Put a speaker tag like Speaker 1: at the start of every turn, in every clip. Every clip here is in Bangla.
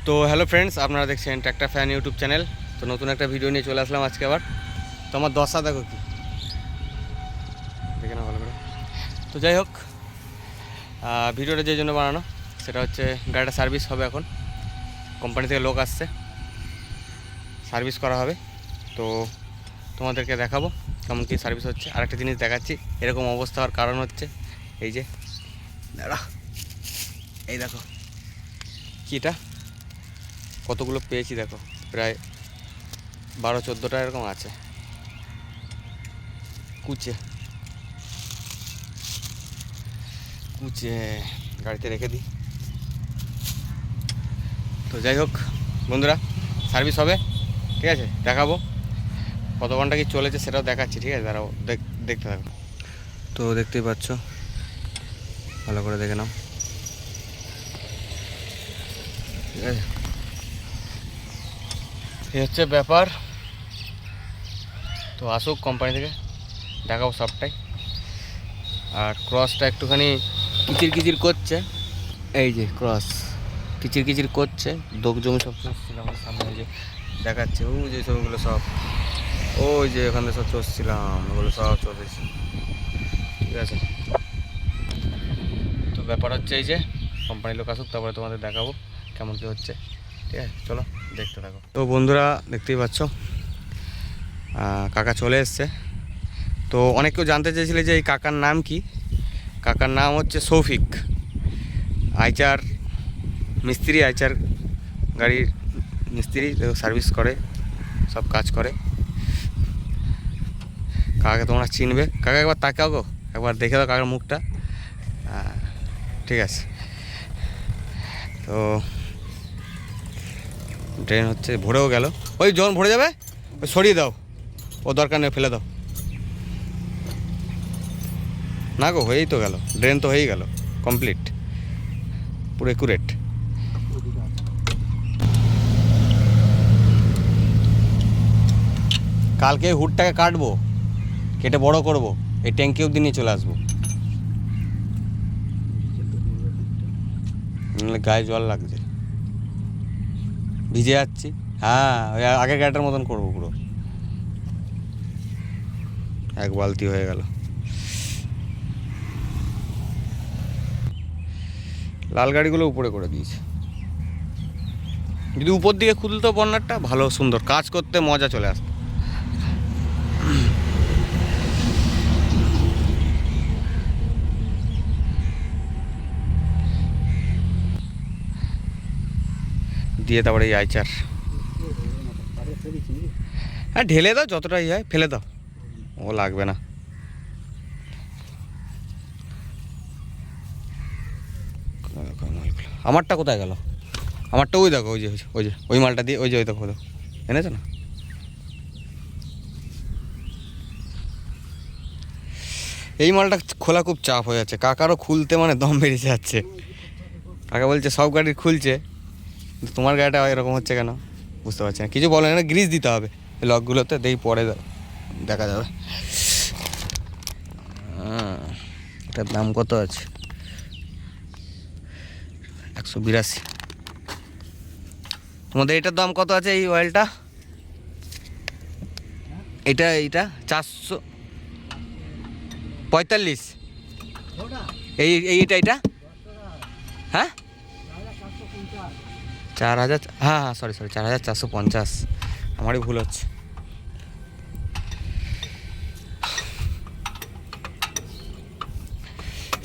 Speaker 1: তো হ্যালো ফ্রেন্ডস, আপনারা দেখছেন ট্র্যাক্টর ফ্যান ইউটিউব চ্যানেল। তো নতুন একটা ভিডিও নিয়ে চলে আসলাম আজকে আবার। তো আমার দশা দেখো কি দেখে না ভালো করে। তো যাই হোক, ভিডিওটা যে জন্য বানানো সেটা হচ্ছে গাড়িটা সার্ভিস হবে। এখন কোম্পানি থেকে লোক আসছে, সার্ভিস করা হবে। তো তোমাদেরকে দেখাবো কেমন কী সার্ভিস হচ্ছে। আরেকটা জিনিস দেখাচ্ছি, এরকম অবস্থা হওয়ার কারণ হচ্ছে এই যে দাঁড়া, এই দেখো কিটা কতগুলো পেয়েছি দেখো, প্রায় 12-14টা এরকম আছে কুচে কুচে গাড়িতে রেখে দিই। তো যাই হোক বন্ধুরা, সার্ভিস হবে, ঠিক আছে, দেখাবো কত ঘন্টা কি চলেছে সেটাও দেখাচ্ছি, ঠিক আছে, দাঁড়াও দেখতে থাকো। তো দেখতেই পাচ্ছ, ভালো করে দেখে নাও, ঠিক আছে। এই হচ্ছে ব্যাপার। তো আসুক কোম্পানি থেকে, দেখাবো সবটাই। আর ক্রসটা একটুখানি কিচির কিচির করছে, এই যে ক্রস কিচির কিচির করছে, দোক জমি সব চষছিল আমার সামনে, যে দেখাচ্ছে ওই যে সবগুলো সব, ওই যে ওখানে সব চষছিলাম, ওগুলো সব চষেছি, ঠিক আছে। তো ব্যাপার হচ্ছে এই যে কোম্পানির লোক আসুক, তারপরে তোমাদের দেখাবো কেমন কী হচ্ছে, ঠিক আছে, চলো দেখতে থাকো। তো বন্ধুরা দেখতেই পাচ্ছ, কাকা চলে এসছে। তো অনেক কেউ জানতে চেয়েছিলে যে এই কাকার নাম কি। কাকার নাম হচ্ছে সৌফিক, আইচার মিস্ত্রি, আইচার গাড়ির মিস্ত্রি, সার্ভিস করে, সব কাজ করে। কাকাকে তোমরা চিনবে। কাকা একবার তাকাও গো, একবার দেখে দাও কাকার মুখটা, ঠিক আছে। তো ড্রেন হচ্ছে, ভরেও গেল, ওই যখন ভরে যাবে ওই সরিয়ে দাও, ও দরকার নেই, ফেলে দাও না গো, হয়েই তো গেল, ড্রেন তো হয়েই গেল কমপ্লিট, পুরো একুরেট। কালকে হুডটাকে কাটবো, কেটে বড় করব, এই ট্যাঙ্কি অবধি নিয়ে চলে আসবো, নাহলে গায়ে জল লাগছে, ভিজে যাচ্ছি। হ্যাঁ, ওই আগের গাড়িটার মতন করবো, পুরো এক বালতি হয়ে গেল। লাল গাড়িগুলো উপরে করে দিয়েছে, যদি উপর দিকে খুলতো বর্নারটা, ভালো সুন্দর কাজ করতে মজা চলে আসতো। দিয়ে তারপরে এই আইচার, হ্যাঁ ঢেলে দাও, যতটাই হয় ফেলে দাও, ও লাগবে না। আমারটা কোথায় গেল? আমারটা ওই দেখো, ওই যে ওই যে ওই মালটা দিয়ে, ওই যে ওই দেখো, দেখো এনেছো না। এই মালটা খোলা খুব চাপ হয়ে যাচ্ছে, কাকারও খুলতে মানে দম বেরিয়ে যাচ্ছে। কাকা বলছে সব গাড়ির খুলছে, তোমার গাড়িটা এরকম হচ্ছে কেন বুঝতে পারছি না। কিছু বলে না, গ্রিজ দিতে হবে লকগুলোতে, দেখি পরে দেখা যাবে। এটার দাম কত আছে? 182। তোমাদের এটার দাম কত আছে? এই অয়েলটা, এইটা 445। এইটা হ্যাঁ 4000, হ্যাঁ হ্যাঁ সরি 4450, আমারই ভুল হচ্ছে।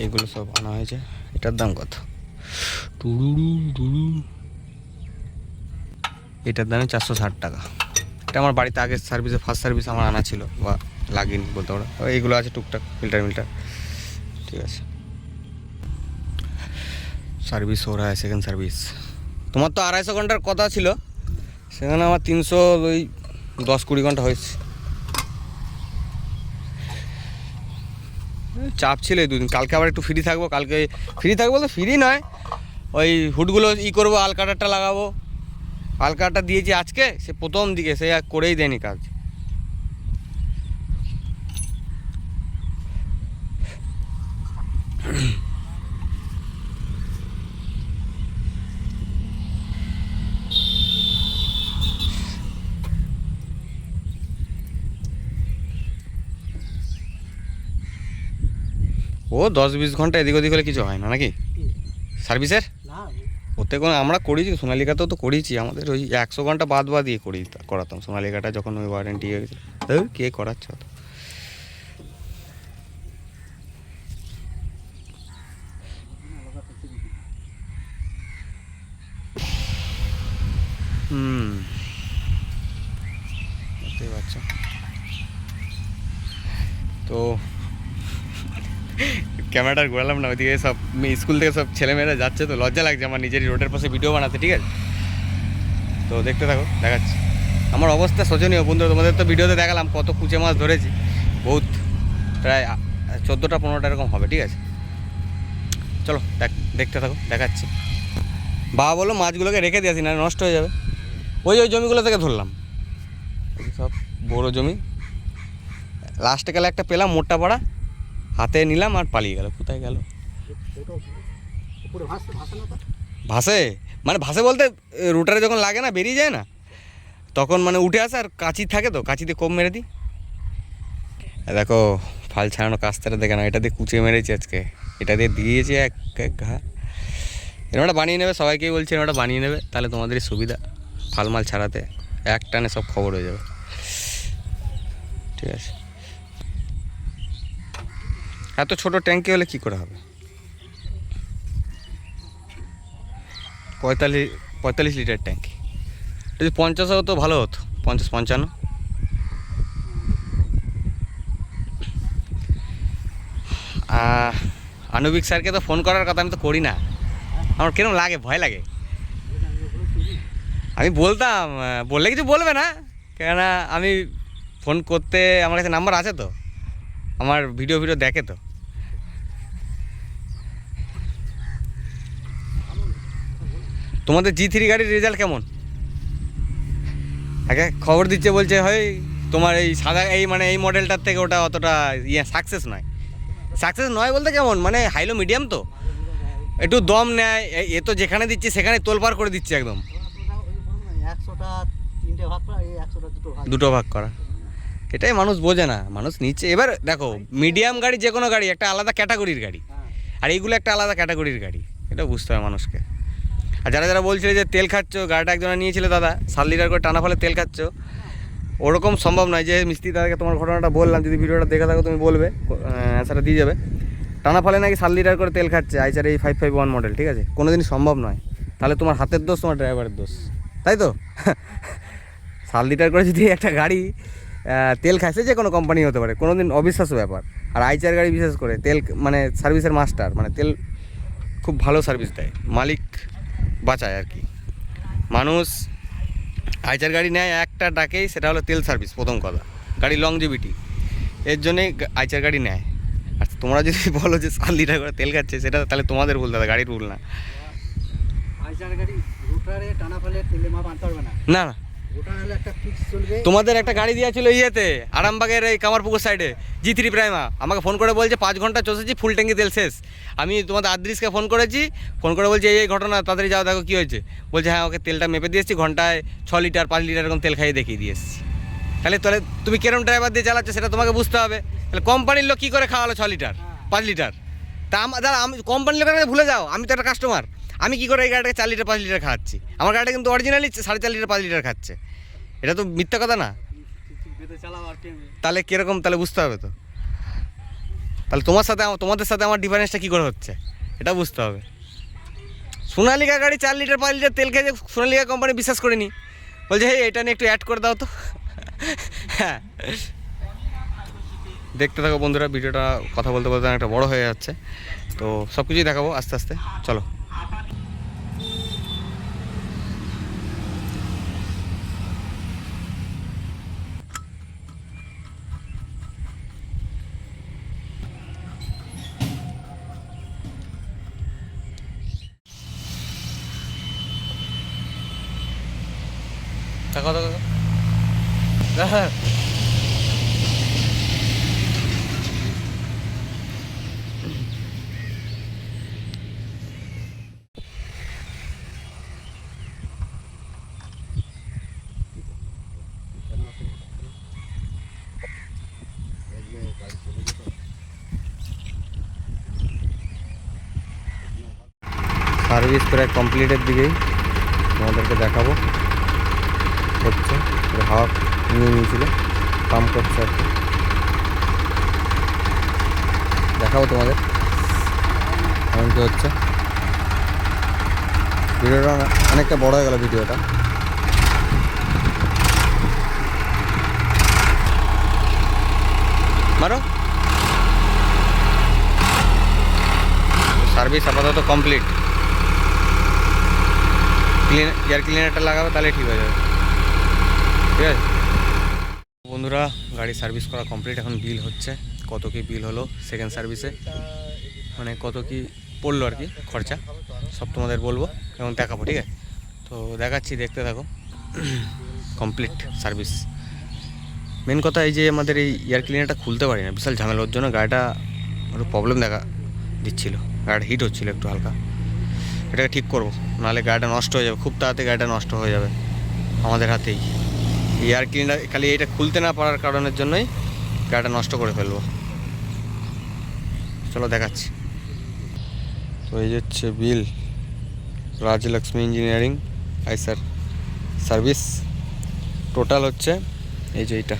Speaker 1: এগুলো সব আনা হয়েছে। এটার দাম কত? এটার দামে 460 টাকা। এটা আমার বাড়িতে আগে সার্ভিসে, ফার্স্ট সার্ভিস আমার আনা ছিল, বা লাগিনি বলতে পারো। এইগুলো আছে টুকটাক, ফিল্টার, ঠিক আছে। সার্ভিস हो रहा है, সেকেন্ড সার্ভিস। তোমার তো 250 ঘন্টার কথা ছিল, সেখানে আমার 310-20 ঘন্টা হয়েছে। চাপ ছিল এই দুদিন। কালকে আবার একটু ফ্রি থাকবো, কালকে ফ্রি থাকবো তো ফ্রি নয়, ওই হুডগুলো করবো, আলকাটারটা লাগাবো। আলকাটা দিয়েছি আজকে, সে প্রথম দিকে সে আর করেই দেয়নি কাজ। ও 10-20 ঘন্টা এদিক ওদিক হলে কিছু হয় না নাকি সার্ভিসের?
Speaker 2: না
Speaker 1: ওতে কোনো আমরা করেছি, সোনালিকাতেও তো করেছি, আমাদের ওই 100 ঘন্টা বাদ দিয়ে করাতাম সোনালিকাটা যখন ওই ওয়ারেন্টি হয়ে গেছে। কে করাচ্ছে অত? বুঝতেই পারছো তো। ক্যামেরাটা ঘোরালাম না, ওইদিকে সব স্কুল থেকে সব ছেলেমেয়েরা যাচ্ছে তো লজ্জা লাগছে আমার নিজেরই রোডের পাশে ভিডিও বানাতে, ঠিক আছে? তো দেখতে থাকো, দেখাচ্ছি। আমার অবস্থা শোচনীয় বন্ধুরা, তোমাদের তো ভিডিওতে দেখালাম কত কুচে মাছ ধরেছি, বহুত, প্রায় 14টা-15টা এরকম হবে, ঠিক আছে? চলো দেখতে থাকো, দেখাচ্ছি। বাবা বলো মাছগুলোকে রেখে দিয়েছি না নষ্ট হয়ে যাবে। ওই জমিগুলো থেকে ধরলাম, সব বড় জমি। লাস্টে গেলে একটা পেলাম মোটা পাড়া, হাতে নিলাম আর পালিয়ে গেল। কোথায় গেল? ভাসে মানে ভাসে বলতে রুটারে যখন লাগে না, বেরিয়ে যায় না, তখন মানে উঠে আসে, আর কাঁচি থাকে তো কাঁচিতে কোপ মেরে দিই। দেখো ফাল ছাড়ানো কাস্তাটা দেখে না, এটা দিয়ে কুচে মেরেছি আজকে, এটা দিয়ে দিয়েছে এক ঘা। এরকমটা বানিয়ে নেবে, সবাইকেই বলছি এরকমটা বানিয়ে নেবে, তাহলে তোমাদেরই সুবিধা ফালমাল ছাড়াতে, এক টানে সব খবর হয়ে যাবে, ঠিক আছে? এত ছোট ট্যাঙ্কি হলে কি করে হবে? 45 লিটার ট্যাঙ্কি, যদি 50 হতো ভালো হতো, 50-55। আনুবিক স্যারকে তো ফোন করার কথা, আমি তো করি না, আমার কিরম লাগে, ভয় লাগে। আমি বলতাম, বললে কিছু বলবে না, কেননা আমি ফোন করতে, আমার কাছে নাম্বার আছে তো, আমার ভিডিও দেখে তো। তোমাদের G3 গাড়ির রেজাল্ট কেমন? আগে খবর দিচ্ছে, বলছে হয় তোমার এই সাদা এই মানে এই মডেলটার থেকে ওটা অতটা সাকসেস নয় বলতে কেমন, মানে হাইলো মিডিয়াম তো, একটু দম নেয়। এ তো যেখানে দিচ্ছে সেখানে তোলপাড় করে দিচ্ছে একদম,
Speaker 2: 100টা 3টে ভাগ করা, এই 100টা
Speaker 1: দুটো ভাগ করা। এটাই মানুষ বোঝে না, মানুষ নিচ্ছে। এবার দেখো মিডিয়াম গাড়ি, যে কোনো গাড়ি একটা আলাদা ক্যাটাগরির গাড়ি, আর এইগুলো একটা আলাদা ক্যাটাগরির গাড়ি, এটা বুঝতে হবে মানুষকে। আর যারা বলছিলে যে তেল খাচ্ছ, গাড়িটা একজনে নিয়েছিল দাদা 7 লিটার করে টানা ফলে তেল খাচ্ছ, ওরকম সম্ভব নয়। যে মিস্ত্রি দাদাকে তোমার ঘটনাটা বললাম, যদি ভিডিওটা দেখে থাকো তুমি বলবে, অ্যান্সারটা দিয়ে যাবে। টানা ফলে নাকি 7 লিটার করে তেল খাচ্ছে আইচার এই 551 মডেল, ঠিক আছে? কোনো দিনই সম্ভব নয়। তাহলে তোমার হাতের দোষ, তোমার ড্রাইভারের দোষ, তাই তো? 7 লিটার করে যদি একটা গাড়ি তেল খাচ্ছে, যে কোনো কোম্পানি হতে পারে, কোনো দিন অবিশ্বাস্য ব্যাপার। আর আইচার গাড়ি বিশেষ করে তেল মানে সার্ভিসের মাস্টার, মানে তেল খুব ভালো সার্ভিস দেয়, মালিক বাঁচায় আর কি। মানুষ আইচার গাড়ি নেয় একটা ডাকেই, সেটা হলো তেল সার্ভিস, প্রথম কথা, গাড়ি লংজিভিটি, এর জন্যেই আইচার গাড়ি নেয়। আর তোমরা যদি বলো যে 7 লিটার করে তেল খাচ্ছে, সেটা তাহলে তোমাদের ভুল দাদা, গাড়ির ভুল না।
Speaker 2: আইচার গাড়ি রুটারে টানা ফেলে তেলে মাপ আনতে পারবে না,
Speaker 1: না না,
Speaker 2: রুটার হলে একটা ফিক্স চলবে।
Speaker 1: তোমাদের একটা গাড়ি দেওয়া ছিল ইয়েতে, আরামবাগের এই কামারপুকুর সাইডে, G3 প্রাইমা, আমাকে ফোন করে বলছে 5 ঘন্টা চষেছি, ফুল ট্যাঙ্কি তেল শেষ। আমি তোমাদের আদ্রিসকে ফোন করেছি, ফোন করে বলছে এই ঘটনা, তাড়াতাড়ি যাও দেখো কী হয়েছে। বলছে হ্যাঁ, ওকে তেলটা মেপে দিয়েছি, ঘন্টায় 6 লিটার 5 লিটার এরকম তেল খাইয়ে দেখিয়ে দিয়ে এসেছি। তাহলে তুমি কেরম ড্রাইভার দিয়ে চালাচ্ছ সেটা তোমাকে বুঝতে হবে। তাহলে কোম্পানির লোক কী করে খাওয়ালো 6 লিটার 5 লিটার? তা দাদা, আমি কোম্পানির লোকের ভুলে যাও, আমি তো একটা কাস্টমার, আমি কী করে এই গাড়িটাকে 4 লিটার 5 লিটার খাওয়াচ্ছি? আমার গাড়িটা কিন্তু অরিজিনালি 4.5 লিটার 5 লিটার খাচ্ছে, এটা তো মিথ্যা কথা না? তাহলে কীরকম, তাহলে বুঝতে হবে তো। তাহলে তোমাদের সাথে আমার ডিফারেন্সটা কী করে হচ্ছে, এটা বুঝতে হবে। সোনালিকা গাড়ি 4 লিটার 5 লিটার তেল খেয়ে সোনালিকা কোম্পানি বিশ্বাস করিনি, বলছে হে এটা নিয়ে একটু অ্যাড করে দাও তো। হ্যাঁ, দেখতে থাকো বন্ধুরা, ভিডিওটা কথা বলতে বলতে অনেকটা বড় হয়ে যাচ্ছে, তো সব কিছুই দেখাবো আস্তে আস্তে, চলো। দেখো দেখো দেখো, সার্ভিস প্রায় কমপ্লিটের দিকেই, তোমাদেরকে দেখাবো। হচ্ছে হাওয়া নিয়ে নিয়েছিল, পাম্প করছে আর কি, দেখাবো তোমাদের এমন কি হচ্ছে। ভিডিওটা অনেকটা বড় হয়ে গেল ভিডিওটা। মারো। সার্ভিস আপাতত কমপ্লিট, এয়ার ক্লিনারটা লাগাবে তাহলে ঠিক হয়ে যাবে। ঠিক আছে বন্ধুরা, গাড়ি সার্ভিস করা কমপ্লিট। এখন বিল হচ্ছে, কত কি বিল হলো সেকেন্ড সার্ভিসে, মানে কত কি পড়লো আর কি খরচা, সব তোমাদের বলবো এবং দেখাবো। ঠিক আছে, তো দেখাচ্ছি, দেখতে থাকো। Complete service. মেন কথা এই যে আমাদের এই এয়ার ক্লিনারটা খুলতে পারি না, বিশাল ঝামেলা। ওর জন্য গাড়িটা একটু প্রবলেম দেখা দিচ্ছিলো, গাড়িটা হিট হচ্ছিলো একটু হালকা। এটাকে ঠিক করবো, নাহলে গাড়িটা নষ্ট হয়ে যাবে, খুব তাড়াতাড়ি গাড়িটা নষ্ট হয়ে যাবে আমাদের হাতেই। এয়ার ক্লিনার খালি এটা খুলতে না পারার কারণের জন্যই গাড়িটা নষ্ট করে ফেলবো। চলো দেখাচ্ছি। তো এই হচ্ছে বিল, রাজলক্ষ্মী ইঞ্জিনিয়ারিং আইসার সার্ভিস। টোটাল হচ্ছে এই যে এইটা,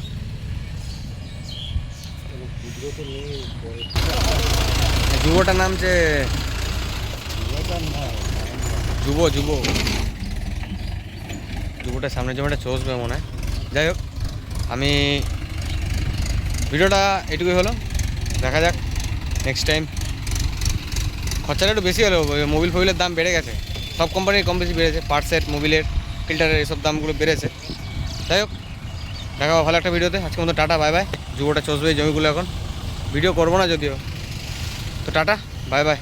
Speaker 1: যুবটার নাম যে যুবটার সামনে জমিটা চসবে মনে হয়। যাই হোক, আমি ভিডিওটা এটুকুই হলো, দেখা যাক নেক্সট টাইম। খরচাটা একটু বেশি হলো, মোবিল ফোবিলের দাম বেড়ে গেছে, সব কোম্পানির কম বেশি বেড়েছে, পার্টসের, মোবিলের, ফিল্টারের এসব দামগুলো বেড়েছে। যাই হোক, দেখা ভালো একটা ভিডিওতে। আজকে মতো টাটা, বাই বাই। যুবটা চসবে এই জমিগুলো, এখন ভিডিও করবো না যদিও, তো টাটা, বাই বাই।